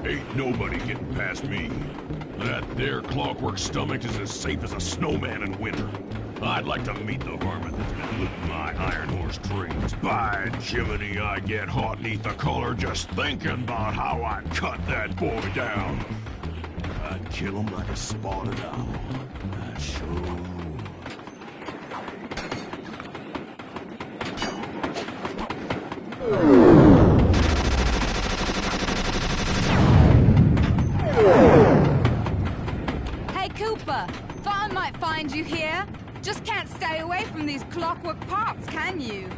Ain't nobody getting past me. That there clockwork stomach is as safe as a snowman in winter. I'd like to meet the varmint that's been looting my iron horse trains. By Jiminy, I get hot neath the collar just thinking about how I cut that boy down. I'd kill him like a spotted owl. I sure would. Thought I might find you here. Just can't stay away from these clockwork parts, can you?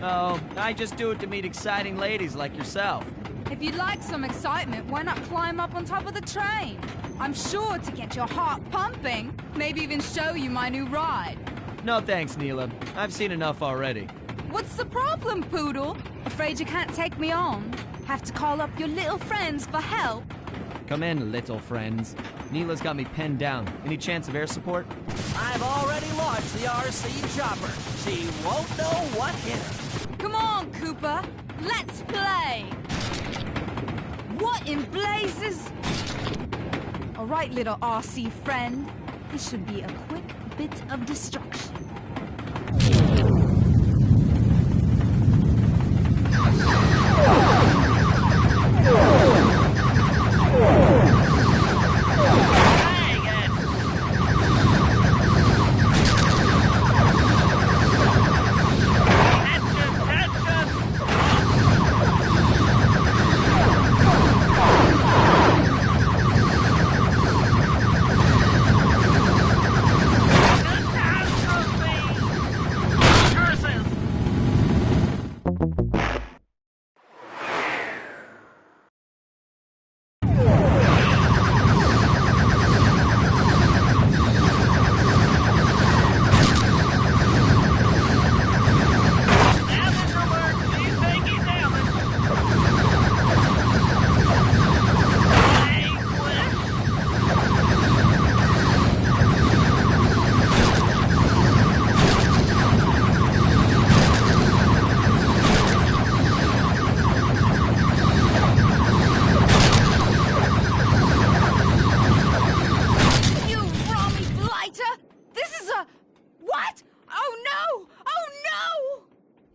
Oh, I just do it to meet exciting ladies like yourself. If you'd like some excitement, why not climb up on top of the train? I'm sure to get your heart pumping. Maybe even show you my new ride. No thanks, Neela. I've seen enough already. What's the problem, Poodle? Afraid you can't take me on? Have to call up your little friends for help? Come in, little friends. Neela's got me pinned down. Any chance of air support? I've already launched the RC chopper. She won't know what hit her. Come on, Cooper. Let's play. What in blazes? All right, little RC friend. This should be a quick bit of destruction.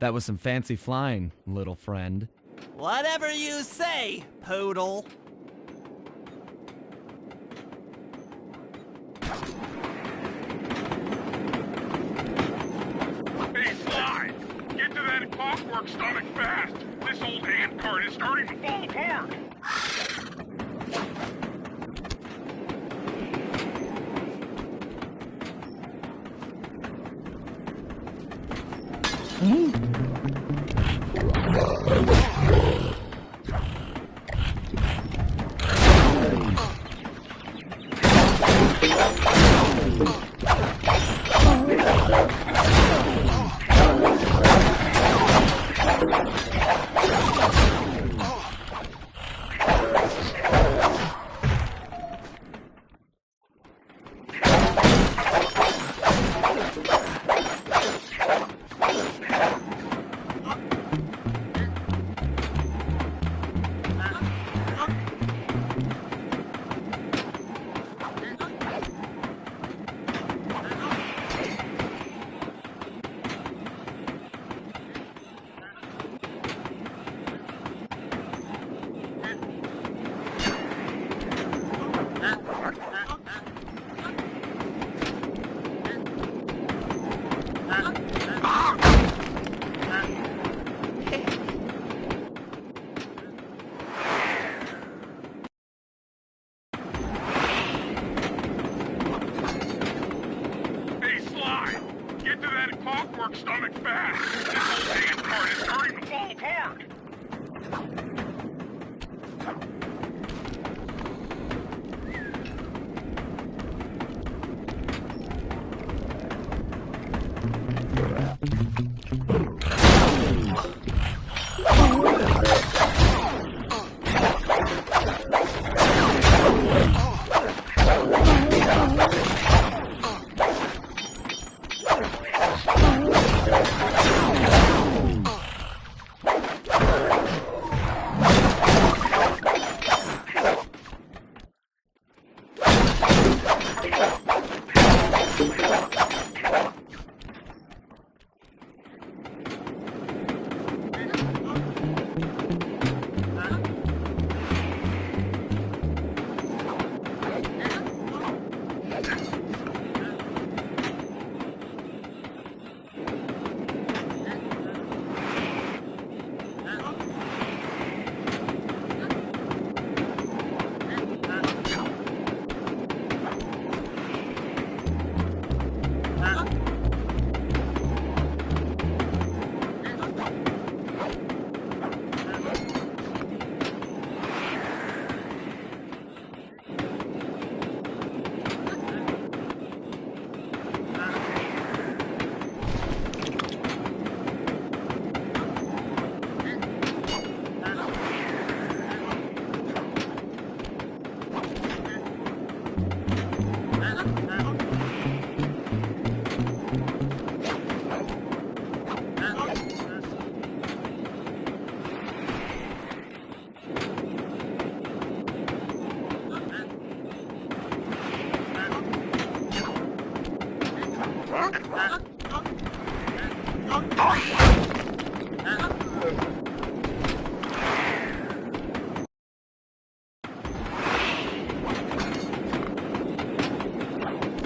That was some fancy flying, little friend. Whatever you say, Poodle. Hey, Sly! Get to that clockwork stomach fast! This old handcart is starting to fall apart! Clockwork stomach fast! This old handcart is starting to fall apart!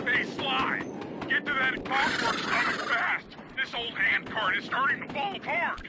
Hey, Sly! Get to that clockwork stomach fast! This old handcart is starting to fall apart!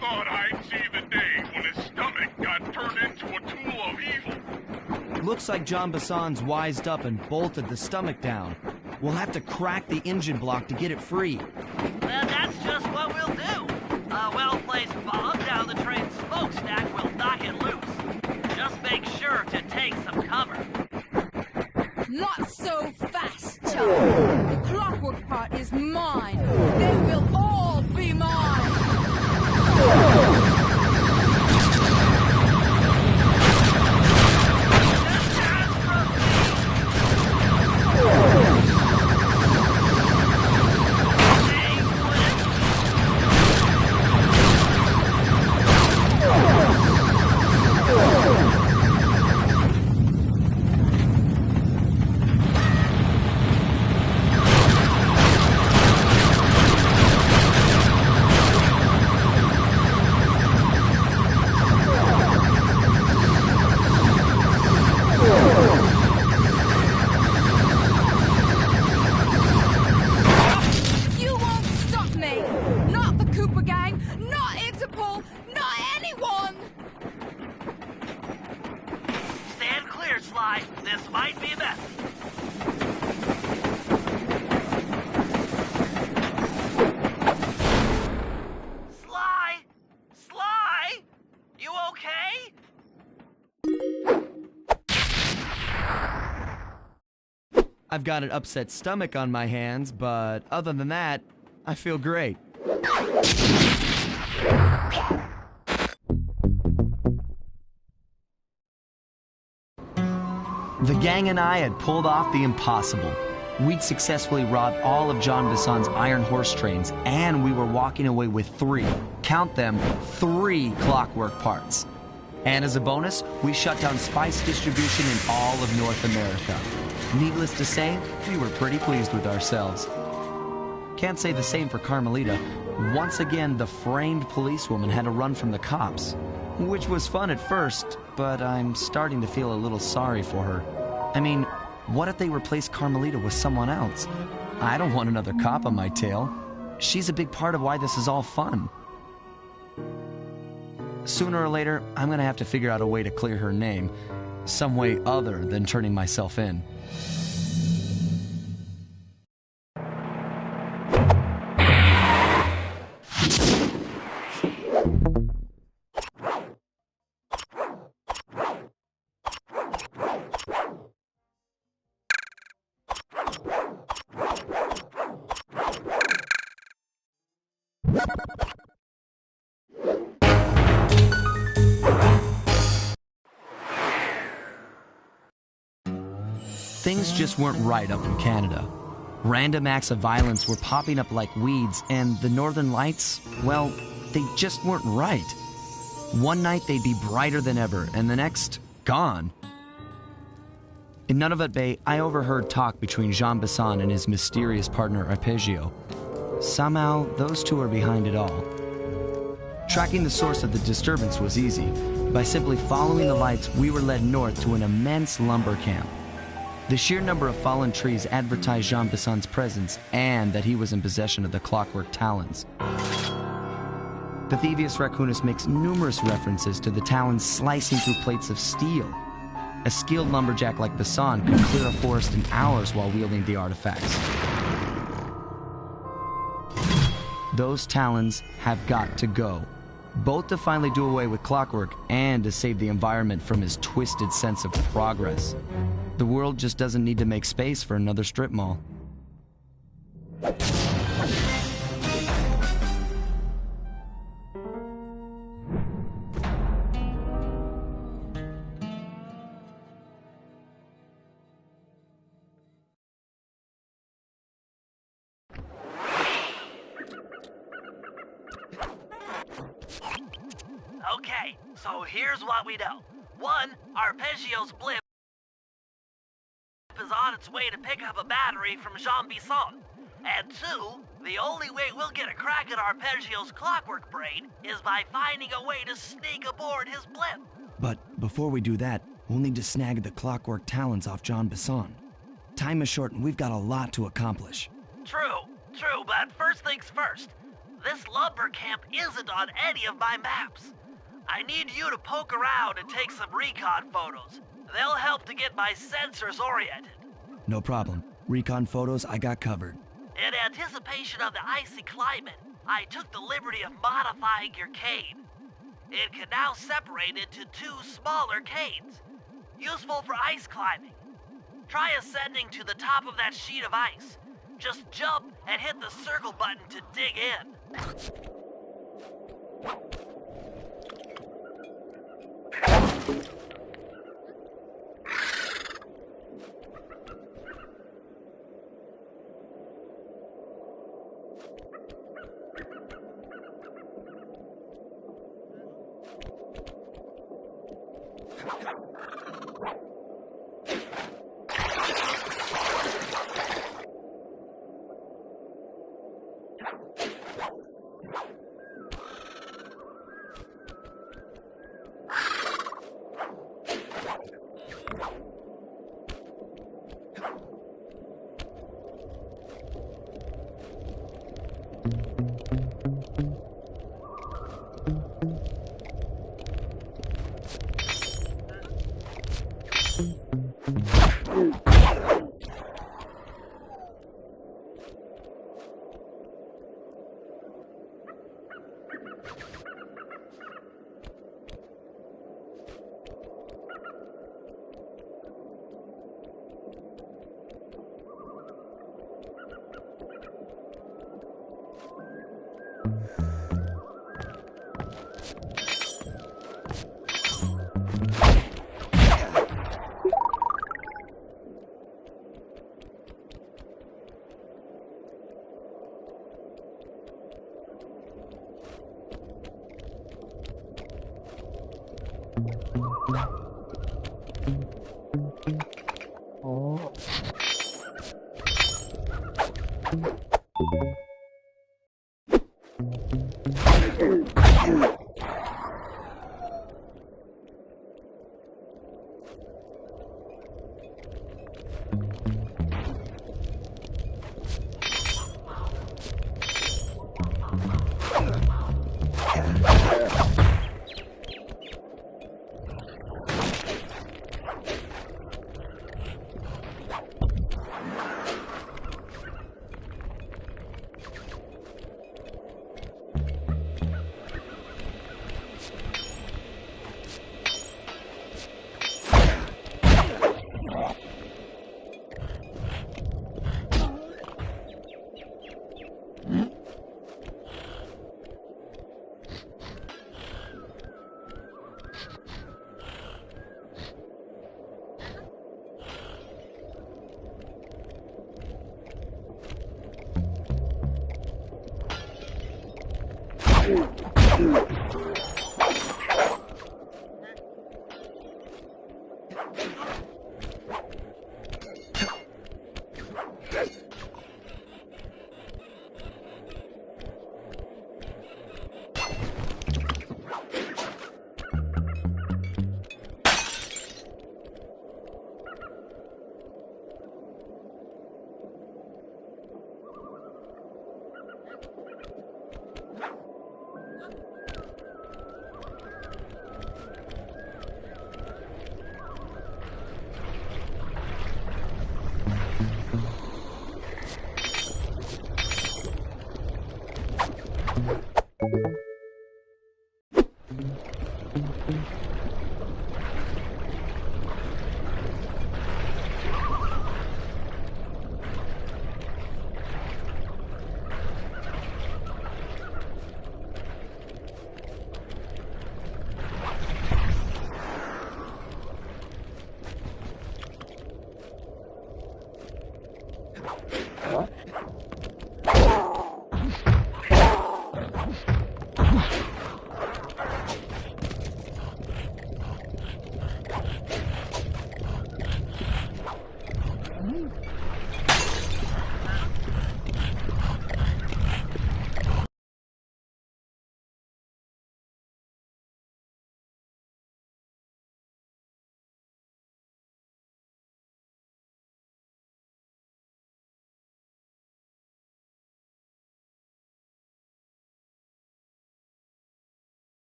thought I'd see the day when his stomach got turned into a tool of evil. Looks like Jean Bison's wised up and bolted the stomach down. We'll have to crack the engine block to get it free. Well, that's just what we'll do. A well-placed bomb down the train's smokestack will knock it loose. Just make sure to take some cover. Not so fast, Chuck. The clockwork part is mine. They will all be mine. Sly, this might be best. Sly! Sly! You okay? I've got an upset stomach on my hands, but other than that, I feel great. The gang and I had pulled off the impossible. We'd successfully robbed all of Jean Bison's iron horse trains, and we were walking away with 3, count them, 3 clockwork parts. And as a bonus, we shut down spice distribution in all of North America. Needless to say, we were pretty pleased with ourselves. Can't say the same for Carmelita. Once again, the framed policewoman had to run from the cops, which was fun at first, but I'm starting to feel a little sorry for her. I mean, what if they replaced Carmelita with someone else? I don't want another cop on my tail. She's a big part of why this is all fun. Sooner or later, I'm gonna have to figure out a way to clear her name, some way other than turning myself in. Things just weren't right up in Canada. Random acts of violence were popping up like weeds, and the Northern Lights, well, they just weren't right. One night they'd be brighter than ever, and the next, gone. In Nunavut Bay, I overheard talk between Jean Bison and his mysterious partner Arpeggio. Somehow, those two are behind it all. Tracking the source of the disturbance was easy. By simply following the lights, we were led north to an immense lumber camp. The sheer number of fallen trees advertised Jean Bison's presence and that he was in possession of the clockwork talons. Pythivius Raccoonus makes numerous references to the talons slicing through plates of steel. A skilled lumberjack like Bison could clear a forest in hours while wielding the artifacts. Those talons have got to go, both to finally do away with clockwork and to save the environment from his twisted sense of progress. The world just doesn't need to make space for another strip mall. Okay, so here's what we know. 1, Arpeggio's blimp is on its way to pick up a battery from Jean Bison. And 2, The only way we'll get a crack at Arpeggio's clockwork brain is by finding a way to sneak aboard his blimp. But before we do that, we'll need to snag the clockwork talents off Jean Bison. Time is short and we've got a lot to accomplish. True, but first things first. This lumber camp isn't on any of my maps. I need you to poke around and take some recon photos. They'll help to get my sensors oriented. No problem. Recon photos I got covered. In anticipation of the icy climate, I took the liberty of modifying your cane. It can now separate into 2 smaller canes, useful for ice climbing. Try ascending to the top of that sheet of ice. Just jump and hit the circle button to dig in.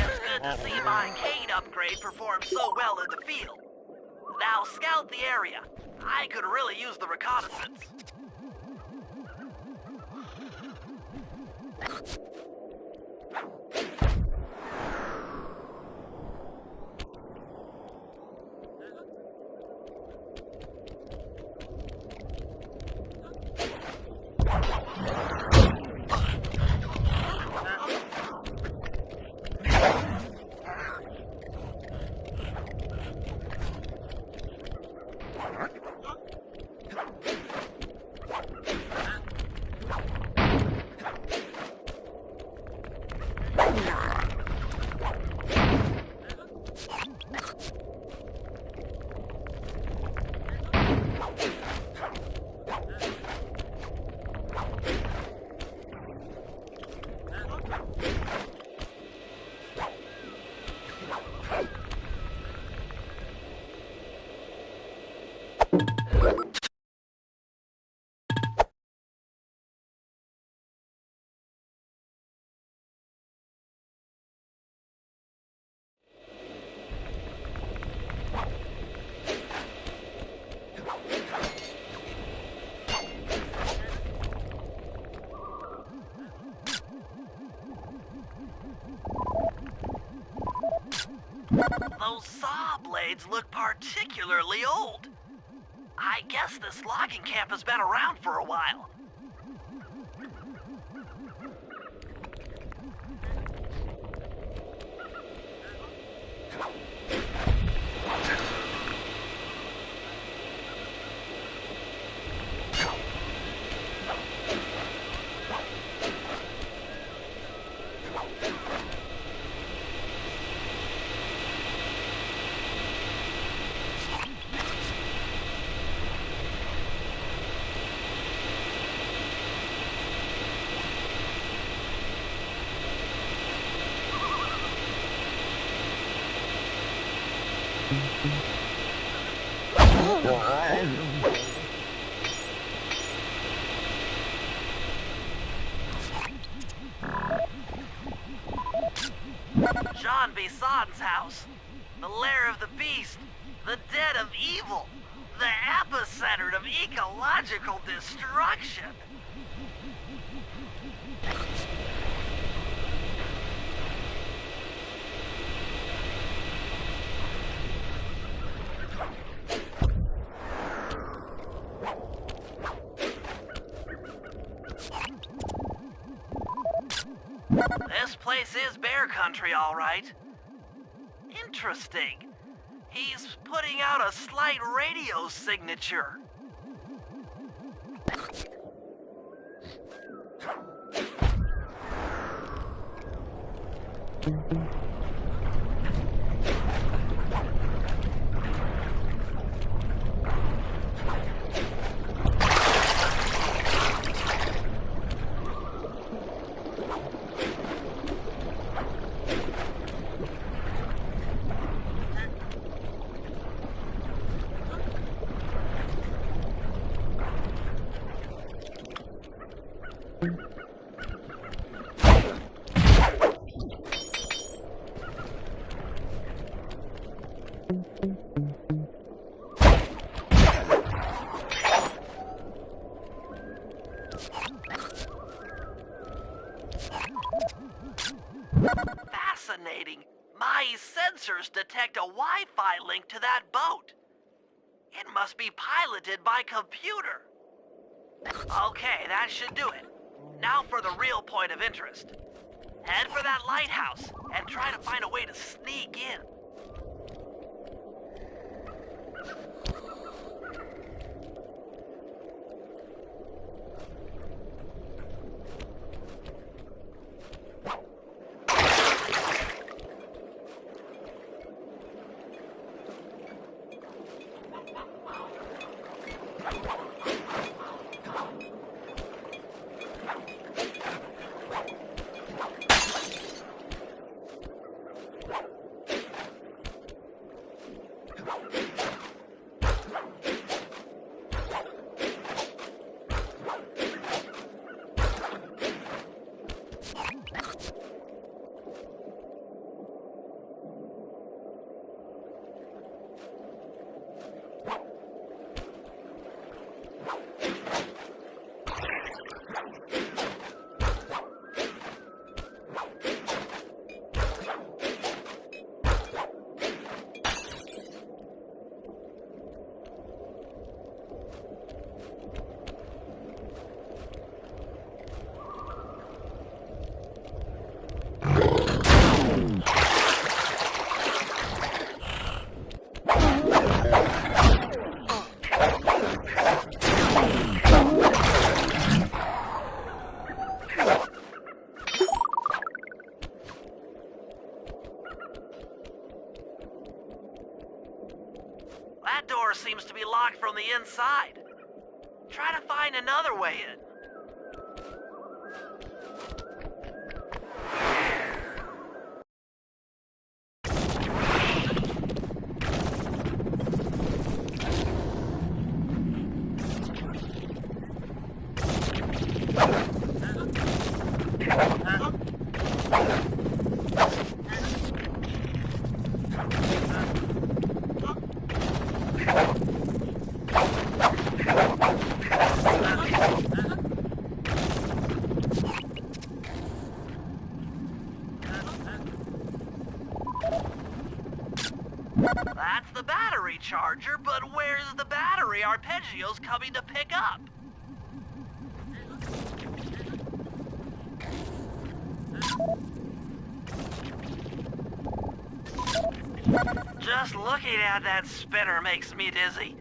It's good to see my Cade upgrade perform so well in the field. Now scout the area. I could really use the reconnaissance. Those saw blades look particularly old. I guess this logging camp has been around for a while. Jean Bison's house. The lair of the beast. The den of evil. The epicenter of ecological destruction. This place is bear country, all right. Interesting. He's putting out a slight radio signature. Fascinating. My sensors detect a Wi-Fi link to that boat. It must be piloted by computer. Okay, that should do it. Now for the real point of interest. Head for that lighthouse and try to find a way to sneak in. That door seems to be locked from the inside. Try to find another way in. That's the battery charger, but where's the battery Arpeggio's coming to pick up? Just looking at that spinner makes me dizzy.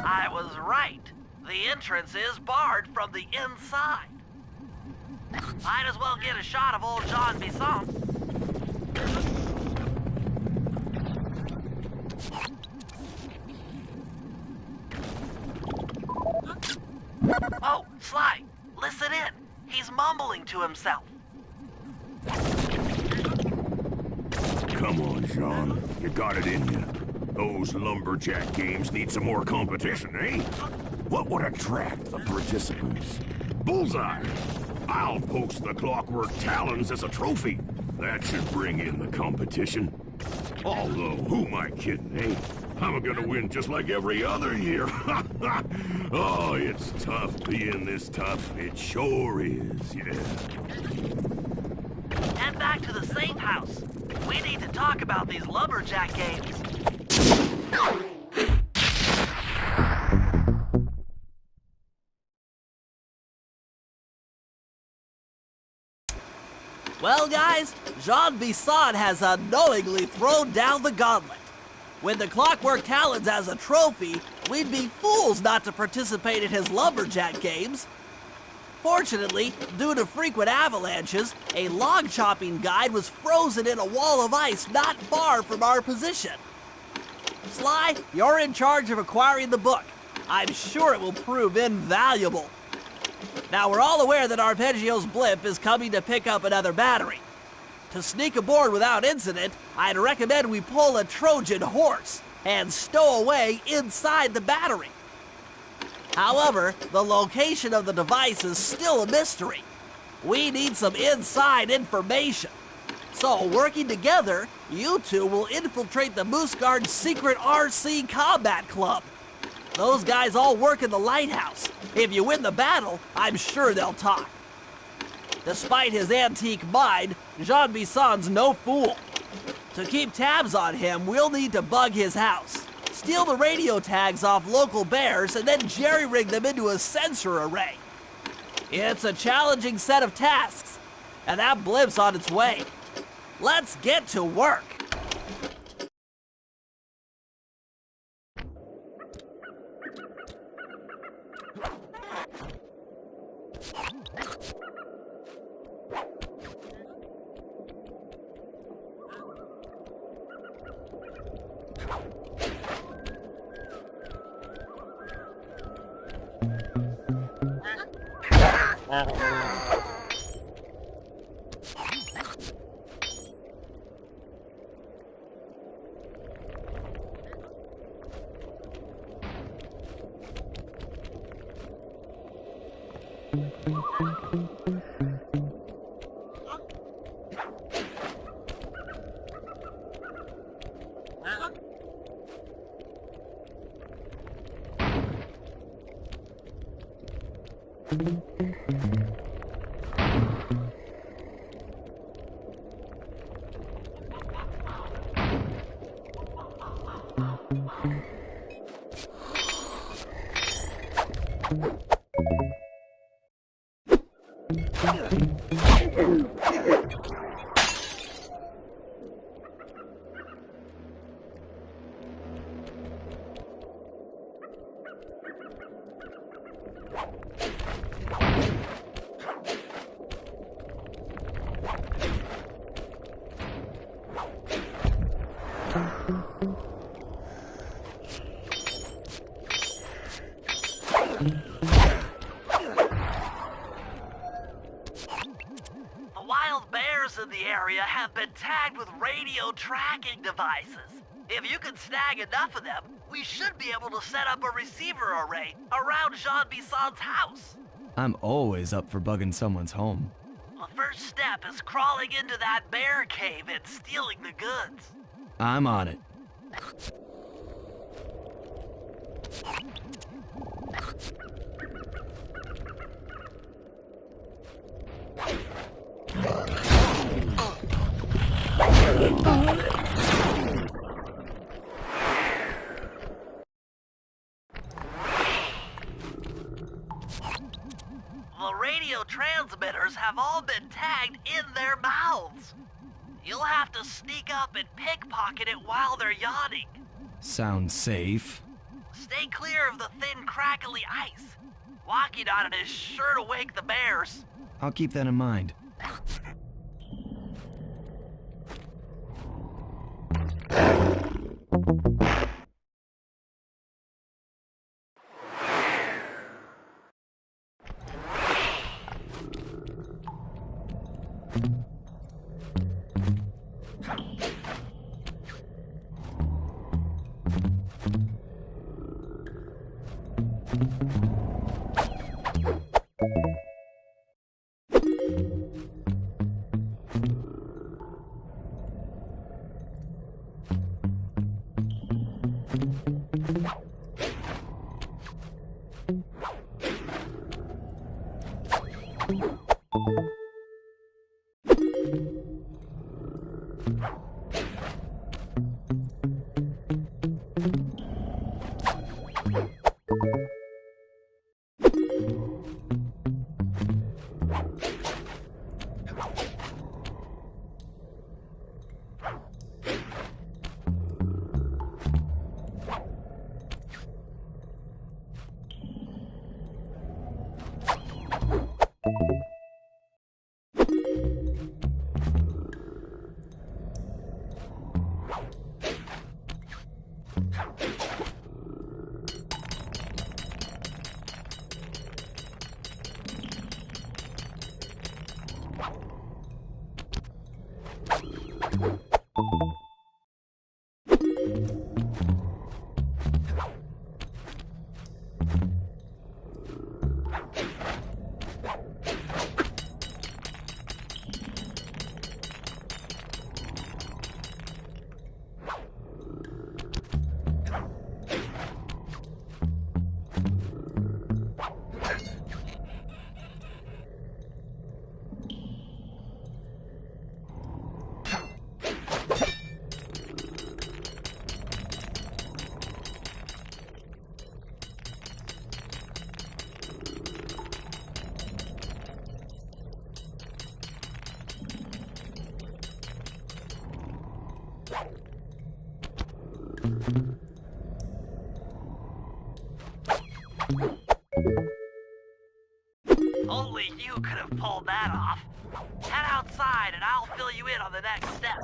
I was right. The entrance is barred from the inside. Might as well get a shot of old Jean Bison. Oh, Sly, listen in. He's mumbling to himself. Come on, Jean. You got it in you. Those lumberjack games need some more competition, eh? What would attract the participants? Bullseye! I'll post the Clockwork Talons as a trophy. That should bring in the competition. Although, who am I kidding, eh? I'm gonna win just like every other year. Oh, it's tough being this tough. It sure is, yeah. Head back to the safe house. We need to talk about these lumberjack games. Well, guys, Jean Bison has unknowingly thrown down the gauntlet. With the Clockwork Talons as a trophy, we'd be fools not to participate in his lumberjack games. Fortunately, due to frequent avalanches, a log chopping guide was frozen in a wall of ice not far from our position. Sly, you're in charge of acquiring the book. I'm sure it will prove invaluable. Now, we're all aware that Arpeggio's blimp is coming to pick up another battery. To sneak aboard without incident, I'd recommend we pull a Trojan horse and stow away inside the battery. However, the location of the device is still a mystery. We need some inside information. So, working together, you two will infiltrate the Moose Guard's secret RC Combat Club. Those guys all work in the lighthouse. If you win the battle, I'm sure they'll talk. Despite his antique mind, Jean Bison's no fool. To keep tabs on him, we'll need to bug his house, steal the radio tags off local bears, and then jerry-rig them into a sensor array. It's a challenging set of tasks, and that blimp's on its way. Let's get to work. The wild bears in the area have been tagged with radio tracking devices. If you can snag enough of them, we should be able to set up a receiver array around Jean Bisson's house. I'm always up for bugging someone's home. The first step is crawling into that bear cave and stealing the goods. I'm on it. The radio transmitters have all been tagged in their mouths. You'll have to sneak up and pickpocket it while they're yawning. Sounds safe. Stay clear of the thin, crackly ice. Walking on it is sure to wake the bears. I'll keep that in mind. Only you could have pulled that off. Head outside and I'll fill you in on the next step.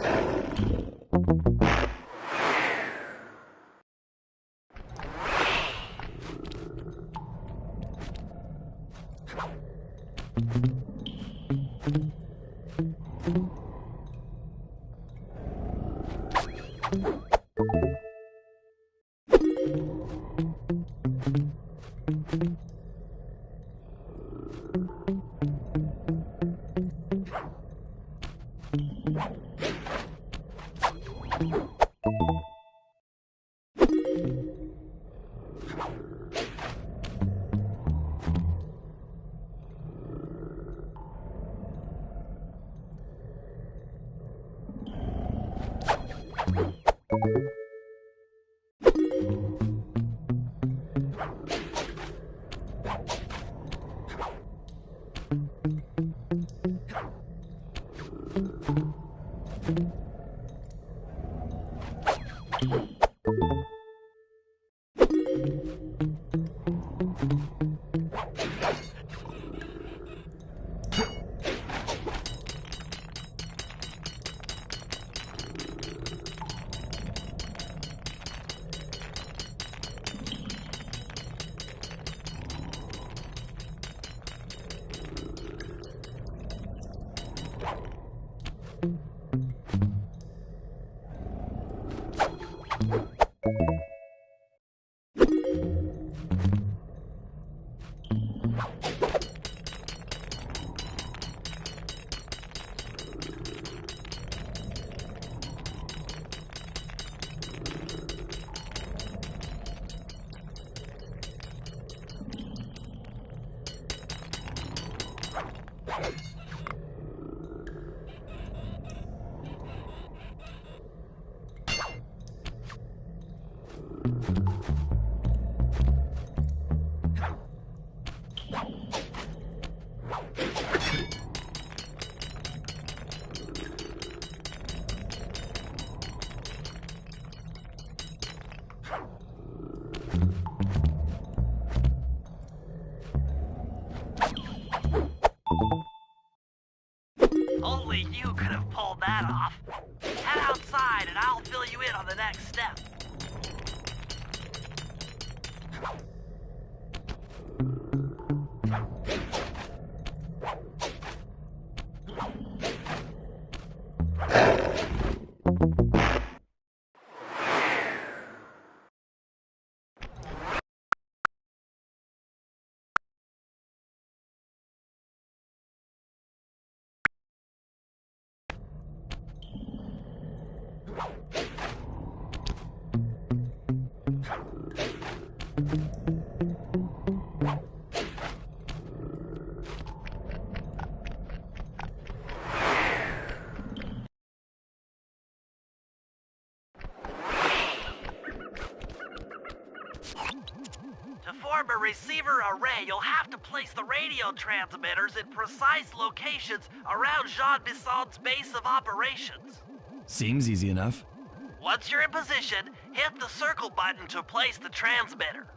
Only you could have pulled that off. Head outside and I'll fill you in on the next step. To form a receiver array, you'll have to place the radio transmitters in precise locations around Jean Bison's base of operations. Seems easy enough. Once you're in position, hit the circle button to place the transmitter.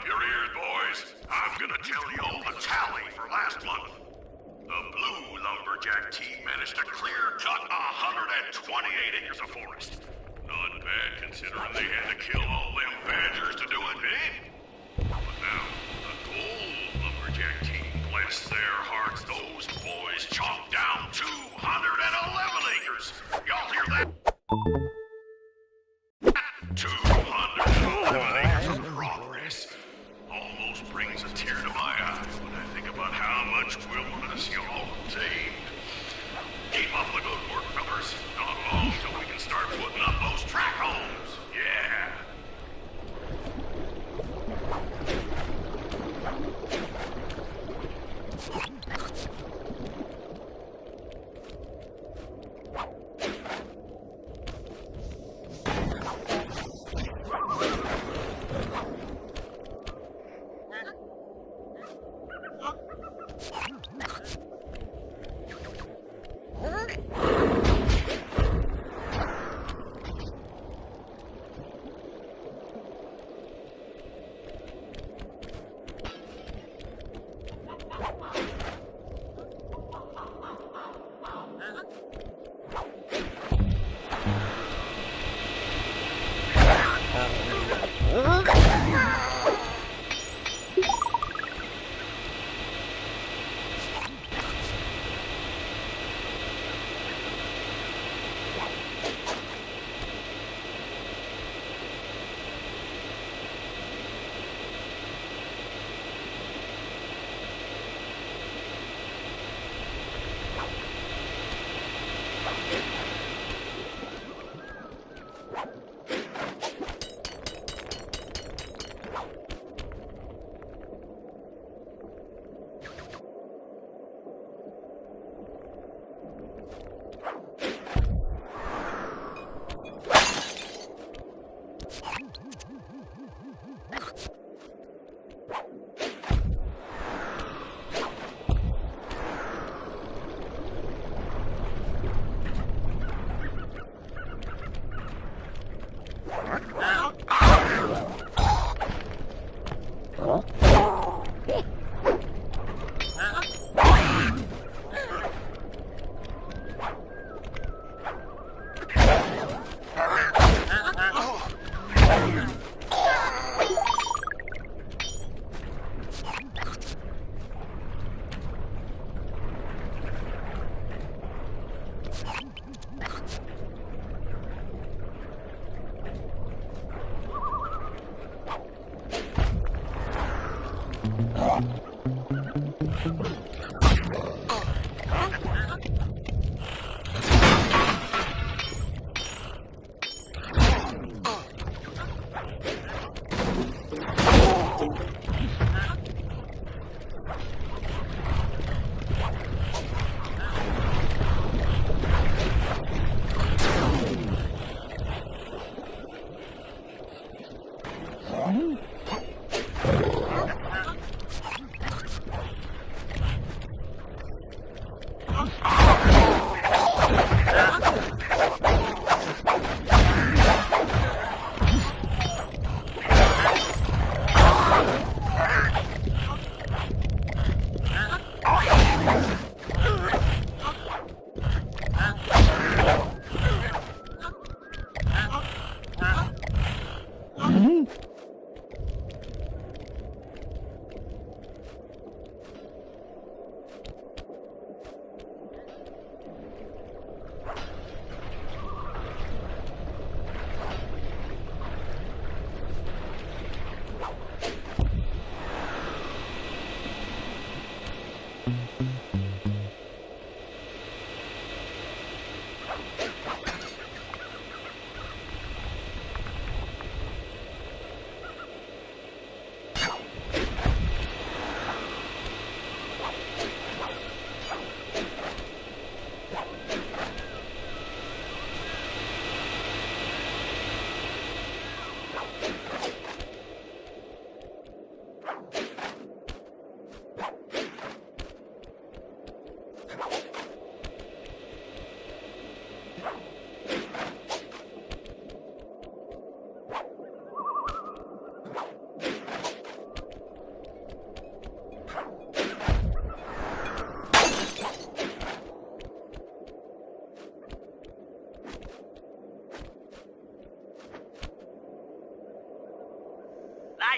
up your ears, boys. I'm gonna tell you all the tally for last month. The Blue Lumberjack team managed to clear cut 128 acres of forest. Not bad considering they had to kill all them badgers to do it, eh? But now, the Gold Lumberjack team, bless their hearts, those boys chopped down 211 acres. Y'all hear that? 211 acres of progress. Almost brings a tear to my eye when I think about how much wilderness y'all tamed. Keep up the good work, fellas. Not long till we can start putting up those track homes. Yeah.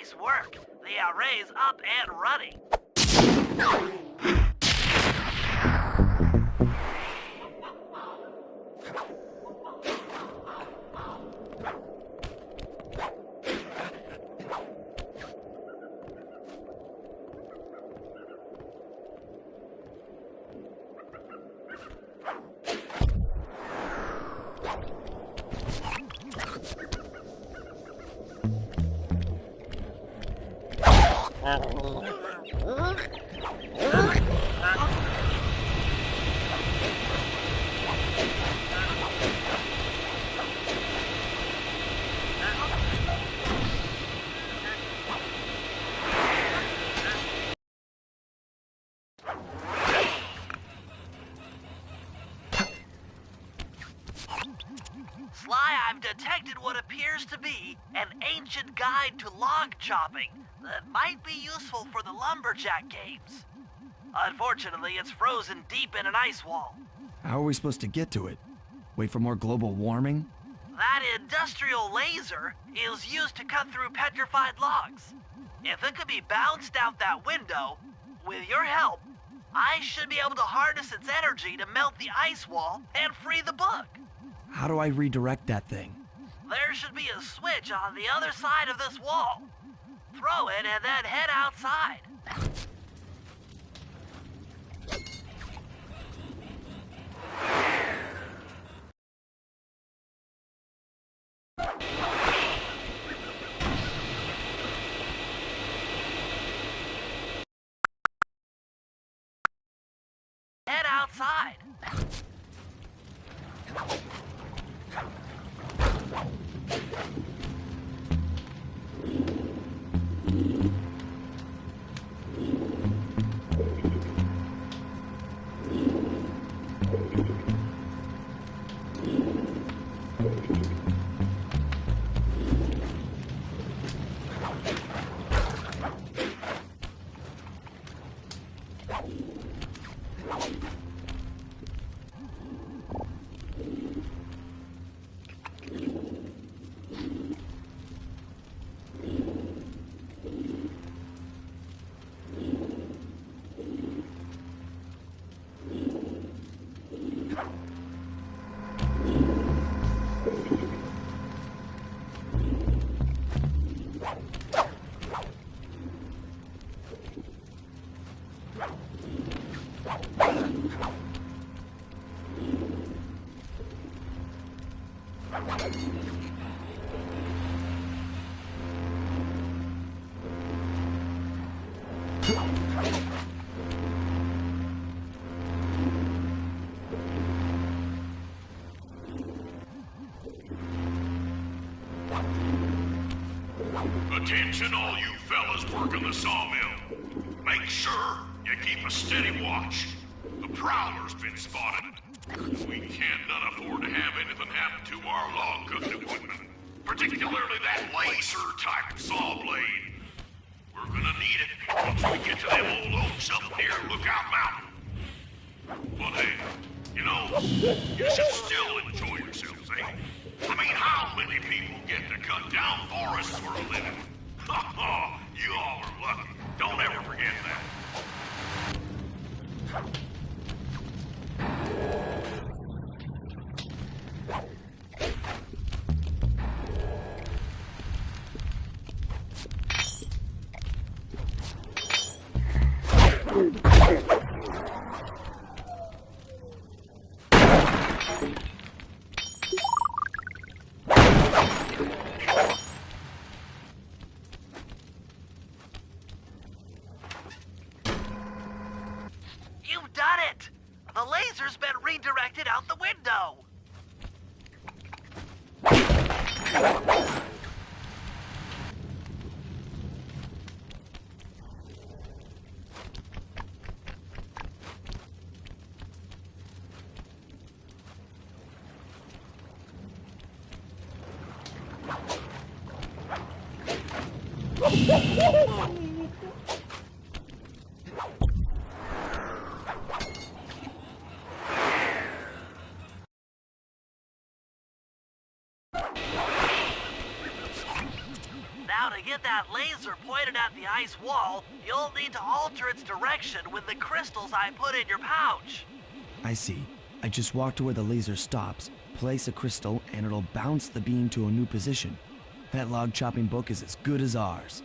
Nice work. The array's up and running. Sly, I've detected what appears to be an ancient guide to log chopping that might be useful for the lumberjack games. Unfortunately, it's frozen deep in an ice wall. How are we supposed to get to it? Wait for more global warming? That industrial laser is used to cut through petrified logs. If it could be bounced out that window, with your help, I should be able to harness its energy to melt the ice wall and free the book. How do I redirect that thing? There should be a switch on the other side of this wall. Throw it and then head outside. Head outside. Attention all you fellas working the sawmill. Make sure you keep a steady watch. The Prowler's been spotted. We can't none afford to have anything happen to our log cooking equipment. Particularly that laser-type saw blade. We're gonna need it once we get to them old oaks up near Lookout Mountain. But hey, you know, you should still enjoy yourselves, eh? I mean, how many people get to cut down forests for a living? You all are lucky. Don't ever forget that. You've done it! The laser's been redirected out the window! Now to get that that laser pointed at the ice wall, you'll need to alter its direction with the crystals I put in your pouch. I see. I just walk to where the laser stops, place a crystal, and it'll bounce the beam to a new position. That log chopping book is as good as ours.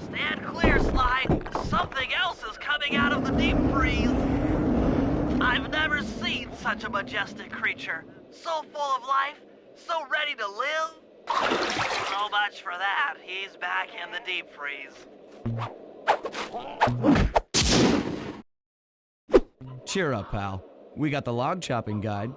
Stand clear, Sly. Something else is coming out of the deep freeze. I've never seen such a majestic creature. So full of life, so ready to live. So much for that. He's back in the deep freeze. Cheer up, pal. We got the log chopping guide.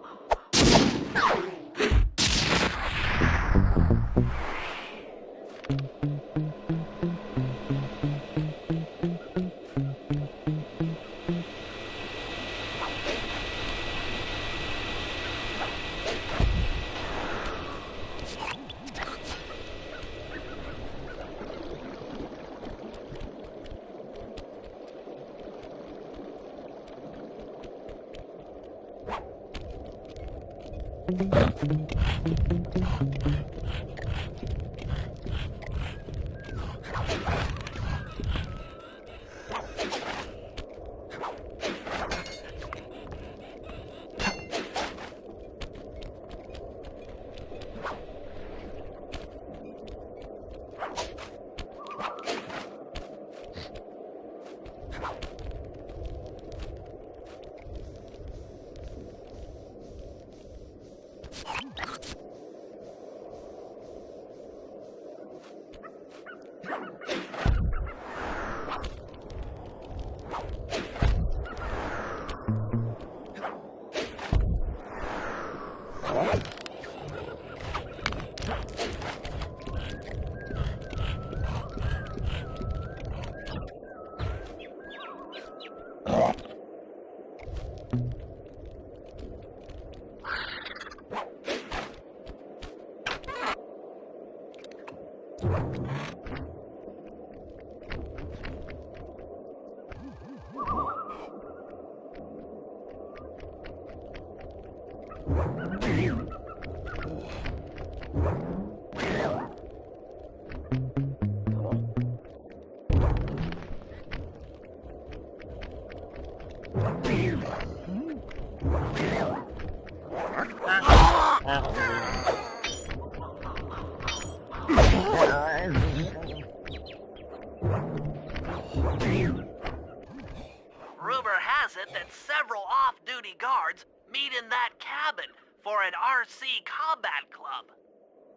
Rumor has it that several off-duty guards meet in that cabin for an RC combat club.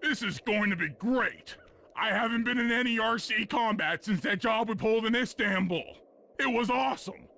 This is going to be great. I haven't been in any RC combat since that job we pulled in Istanbul. It was awesome.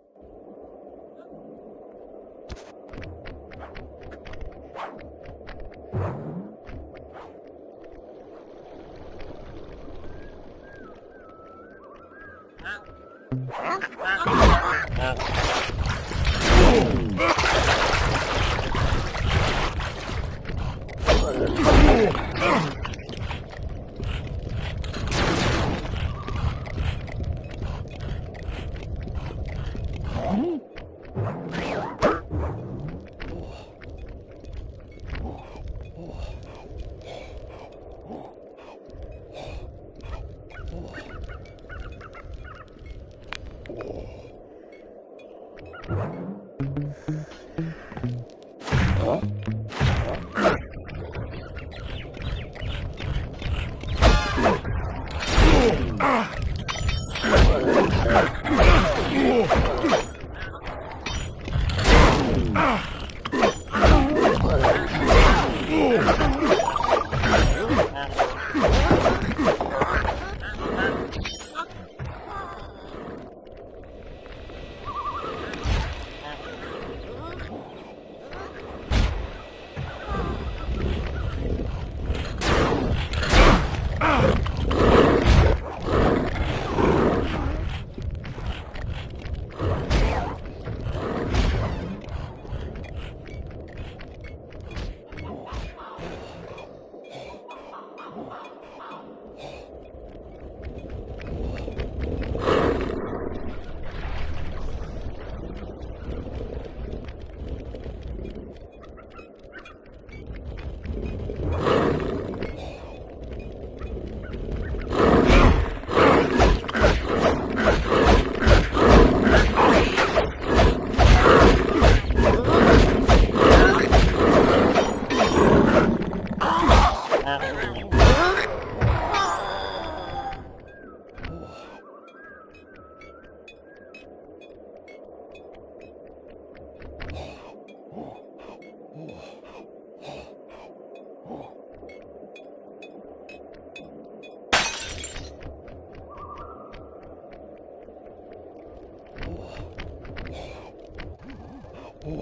Those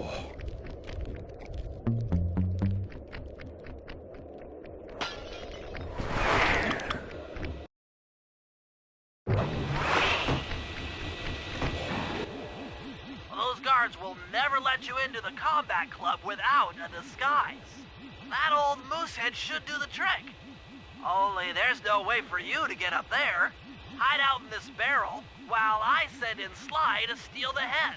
guards will never let you into the combat club without a disguise. That old moosehead should do the trick. Only there's no way for you to get up there. Hide out in this barrel while I send in Sly to steal the head.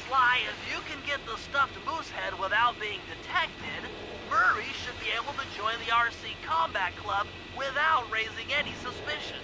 Sly, if you can get the stuffed moosehead without being detected, Murray should be able to join the RC Combat Club without raising any suspicion.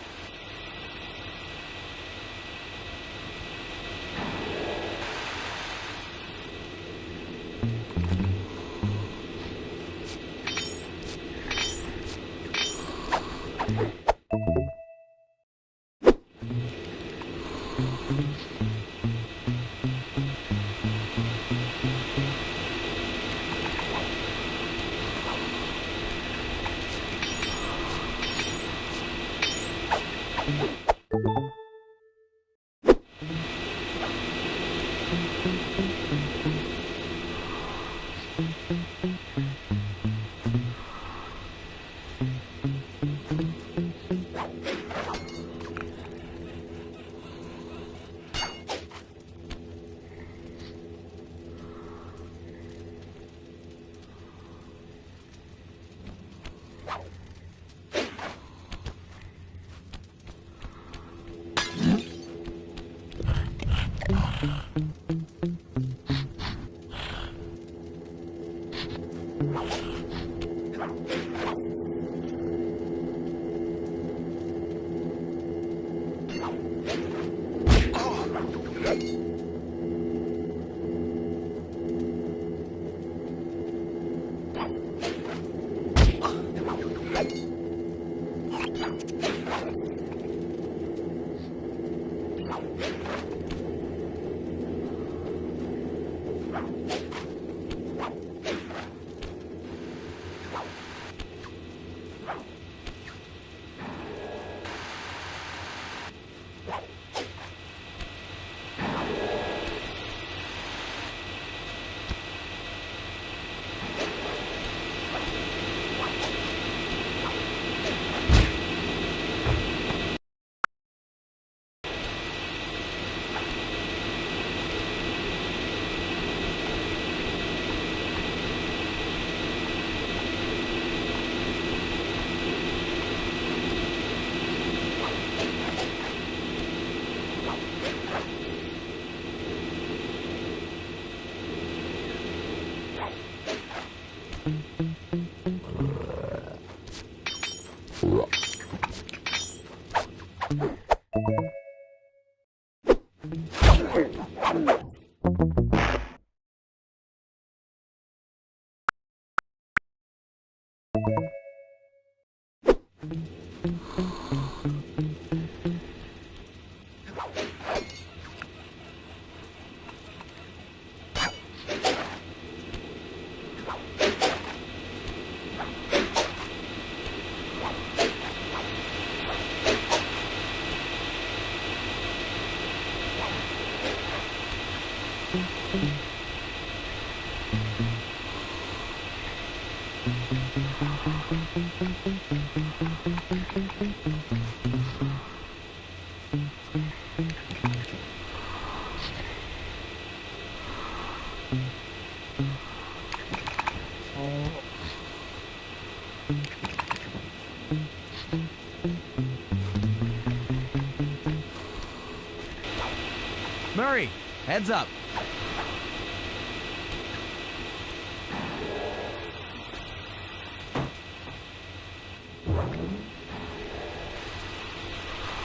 Murray, heads up.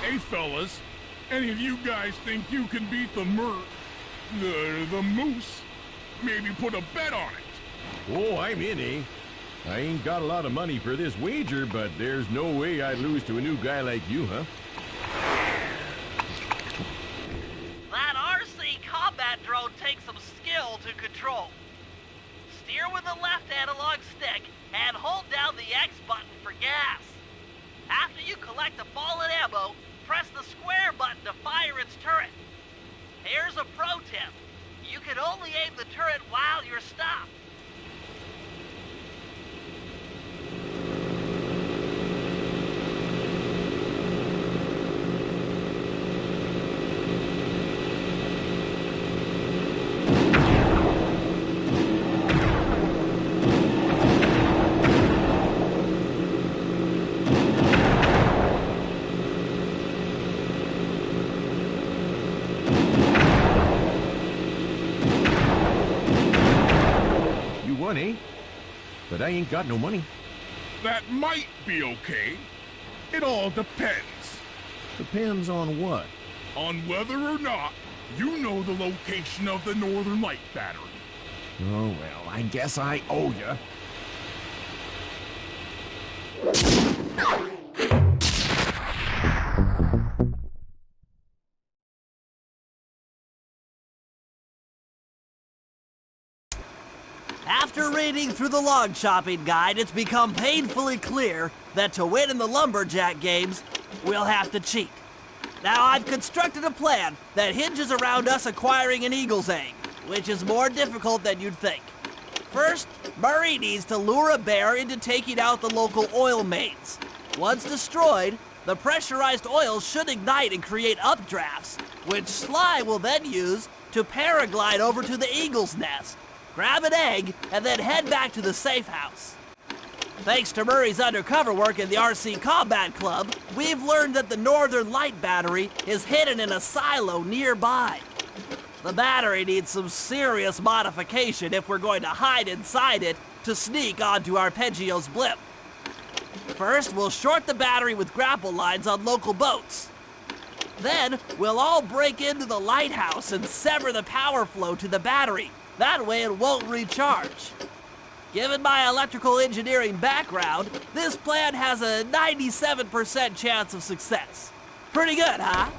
Hey, fellas, any of you guys think you can beat the moose? Maybe put a bet on it. Oh, I'm in, eh? I ain't got a lot of money for this wager, but there's no way I'd lose to a new guy like you, huh? That RC combat drone takes some skill to control. Steer with the left analog stick and hold down the X button for but I ain't got no money. That might be okay. It all depends. Depends on what? On whether or not you know the location of the Northern Light Battery. Oh, well, I guess I owe you. After reading through the log chopping guide, it's become painfully clear that to win in the lumberjack games, we'll have to cheat. Now, I've constructed a plan that hinges around us acquiring an eagle's egg, which is more difficult than you'd think. First, Murray needs to lure a bear into taking out the local oil mains. Once destroyed, the pressurized oil should ignite and create updrafts, which Sly will then use to paraglide over to the eagle's nest, grab an egg, and then head back to the safe house. Thanks to Murray's undercover work in the RC Combat Club, we've learned that the Northern Light Battery is hidden in a silo nearby. The battery needs some serious modification if we're going to hide inside it to sneak onto Arpeggio's blimp. First, we'll short the battery with grapple lines on local boats. Then, we'll all break into the lighthouse and sever the power flow to the battery. That way it won't recharge. Given my electrical engineering background, this plan has a 97% chance of success. Pretty good, huh?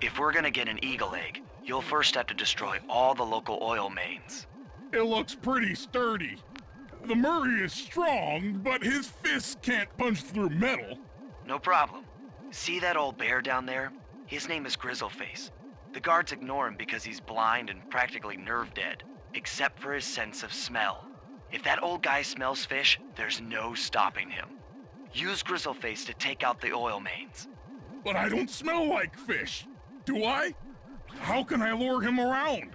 If we're gonna get an eagle egg, you'll first have to destroy all the local oil mains. It looks pretty sturdy. The Murray is strong, but his fists can't punch through metal. No problem. See that old bear down there? His name is Grizzleface. The guards ignore him because he's blind and practically nerve dead, except for his sense of smell. If that old guy smells fish, there's no stopping him. Use Grizzleface to take out the oil mains. But I don't smell like fish, do I? How can I lure him around?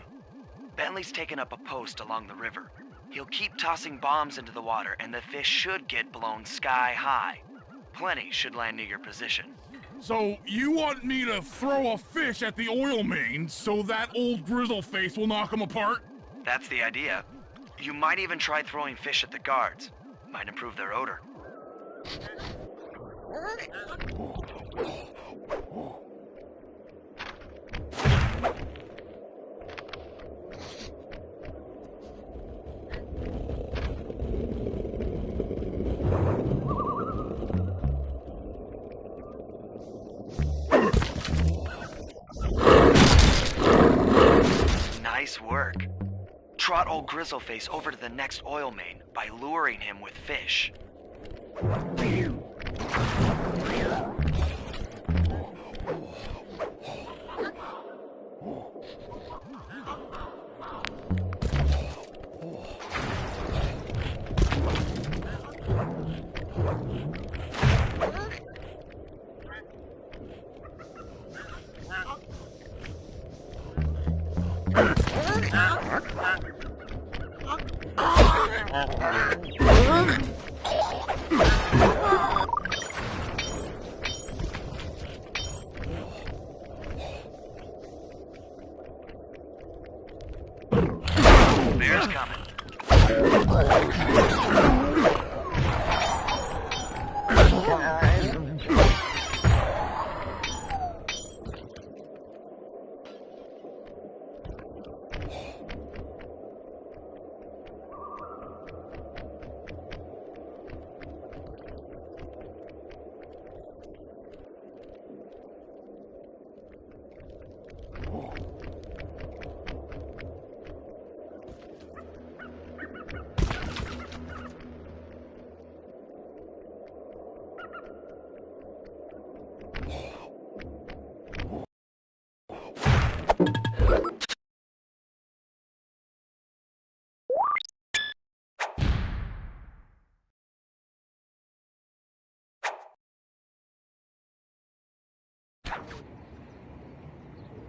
Bentley's taken up a post along the river. He'll keep tossing bombs into the water and the fish should get blown sky high. Plenty should land near your position. So you want me to throw a fish at the oil mains so that old Grizzleface will knock him apart? That's the idea. You might even try throwing fish at the guards. Might improve their odor. Nice work. Trot old Grizzleface over to the next oil main by luring him with fish. Bear's coming.